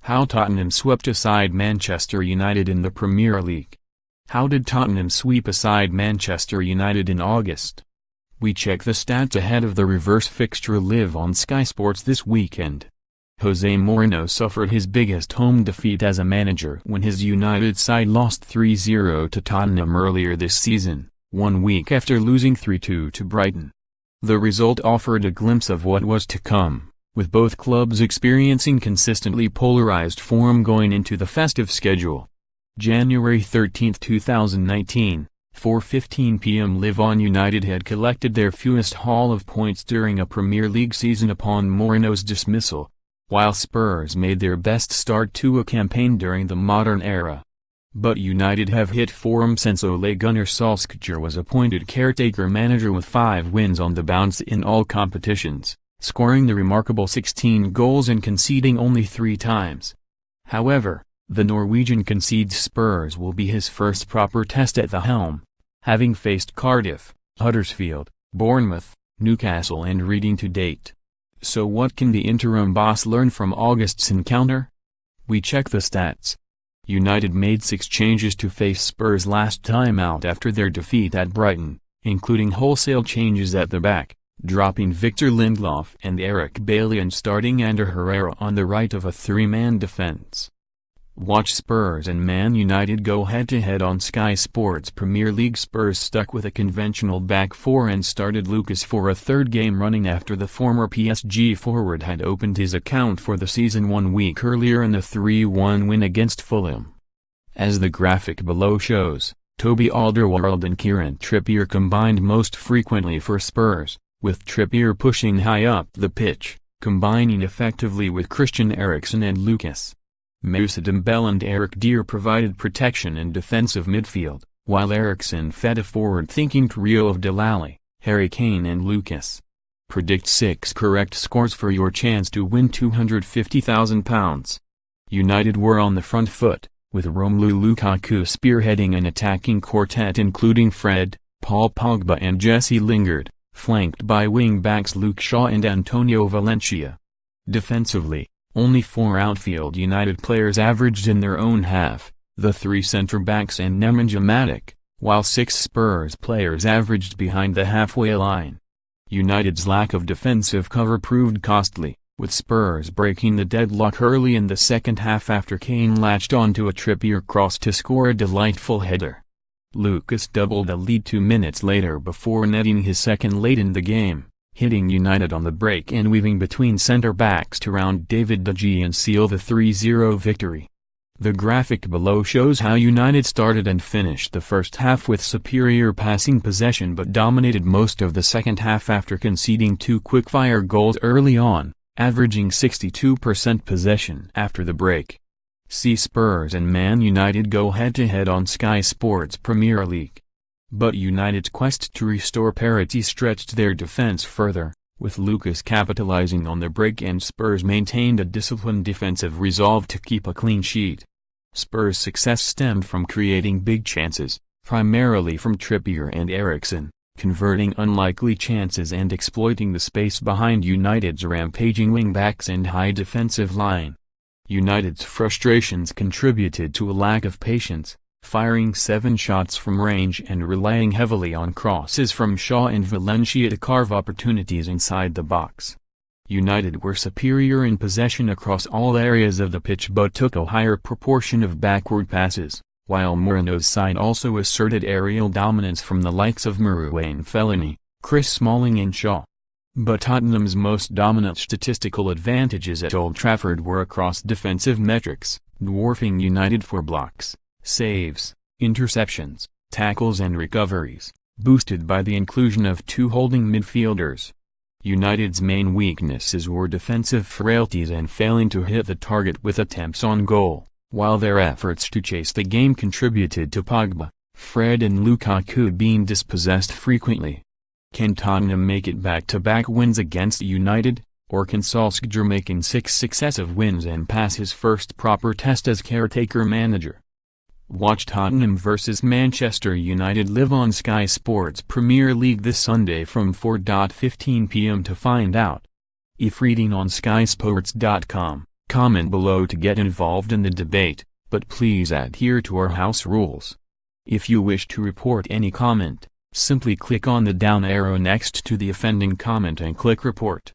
How Tottenham swept aside Manchester United in the Premier League. How did Tottenham sweep aside Manchester United in August? We check the stats ahead of the reverse fixture live on Sky Sports this weekend. Jose Mourinho suffered his biggest home defeat as a manager when his United side lost 3-0 to Tottenham earlier this season, 1 week after losing 3-2 to Brighton. The result offered a glimpse of what was to come, with both clubs experiencing consistently polarized form going into the festive schedule. January 13, 2019, 4:15 p.m. Live On. United had collected their fewest haul of points during a Premier League season upon Mourinho's dismissal, while Spurs made their best start to a campaign during the modern era. But United have hit form since Ole Gunnar Solskjaer was appointed caretaker manager with 5 wins on the bounce in all competitions, scoring the remarkable 16 goals and conceding only 3 times. However, the Norwegian concedes Spurs will be his first proper test at the helm, having faced Cardiff, Huddersfield, Bournemouth, Newcastle and Reading to date. So what can the interim boss learn from August's encounter? We check the stats. United made 6 changes to face Spurs last time out after their defeat at Brighton, including wholesale changes at the back, dropping Victor Lindelof and Eric Bailly and starting Ander Herrera on the right of a 3-man defense. Watch Spurs and Man United go head-to-head on Sky Sports Premier League. Spurs stuck with a conventional back 4 and started Lucas for a 3rd game running after the former PSG forward had opened his account for the season 1 week earlier in the 3-1 win against Fulham. As the graphic below shows, Toby Alderweireld and Kieran Trippier combined most frequently for Spurs, with Trippier pushing high up the pitch, combining effectively with Christian Eriksen and Lucas. Moussa Dembele and Eric Dier provided protection in defensive midfield, while Eriksen fed a forward-thinking trio of Delali, Harry Kane and Lucas. Predict 6 correct scores for your chance to win £250,000. United were on the front foot, with Romelu Lukaku spearheading an attacking quartet including Fred, Paul Pogba and Jesse Lingard, flanked by wing-backs Luke Shaw and Antonio Valencia. Defensively, only 4 outfield United players averaged in their own half, the 3 centre-backs and Nemanja Matic, while 6 Spurs players averaged behind the halfway line. United's lack of defensive cover proved costly, with Spurs breaking the deadlock early in the second half after Kane latched onto a Trippier cross to score a delightful header. Lucas doubled the lead 2 minutes later before netting his 2nd late in the game, hitting United on the break and weaving between centre-backs to round David De Gea and seal the 3-0 victory. The graphic below shows how United started and finished the first half with superior passing possession but dominated most of the second half after conceding 2 quick-fire goals early on, averaging 62% possession after the break. See Spurs and Man United go head-to-head on Sky Sports Premier League. But United's quest to restore parity stretched their defense further, with Lucas capitalizing on the break and Spurs maintained a disciplined defensive resolve to keep a clean sheet. Spurs' success stemmed from creating big chances, primarily from Trippier and Eriksen, converting unlikely chances and exploiting the space behind United's rampaging wing-backs and high defensive line. United's frustrations contributed to a lack of patience, firing 7 shots from range and relying heavily on crosses from Shaw and Valencia to carve opportunities inside the box. United were superior in possession across all areas of the pitch but took a higher proportion of backward passes, while Mourinho's side also asserted aerial dominance from the likes of Marouane Fellaini, Chris Smalling and Shaw. But Tottenham's most dominant statistical advantages at Old Trafford were across defensive metrics, dwarfing United for blocks, saves, interceptions, tackles and recoveries, boosted by the inclusion of 2 holding midfielders. United's main weaknesses were defensive frailties and failing to hit the target with attempts on goal, while their efforts to chase the game contributed to Pogba, Fred and Lukaku being dispossessed frequently. Can Tottenham make it back-to-back wins against United, or can Solskjaer making 6 successive wins and pass his first proper test as caretaker manager? Watch Tottenham vs Manchester United live on Sky Sports Premier League this Sunday from 4:15 p.m. to find out. If reading on skysports.com. Comment below to get involved in the debate, but please adhere to our house rules. If you wish to report any comment, simply click on the down arrow next to the offending comment and click report.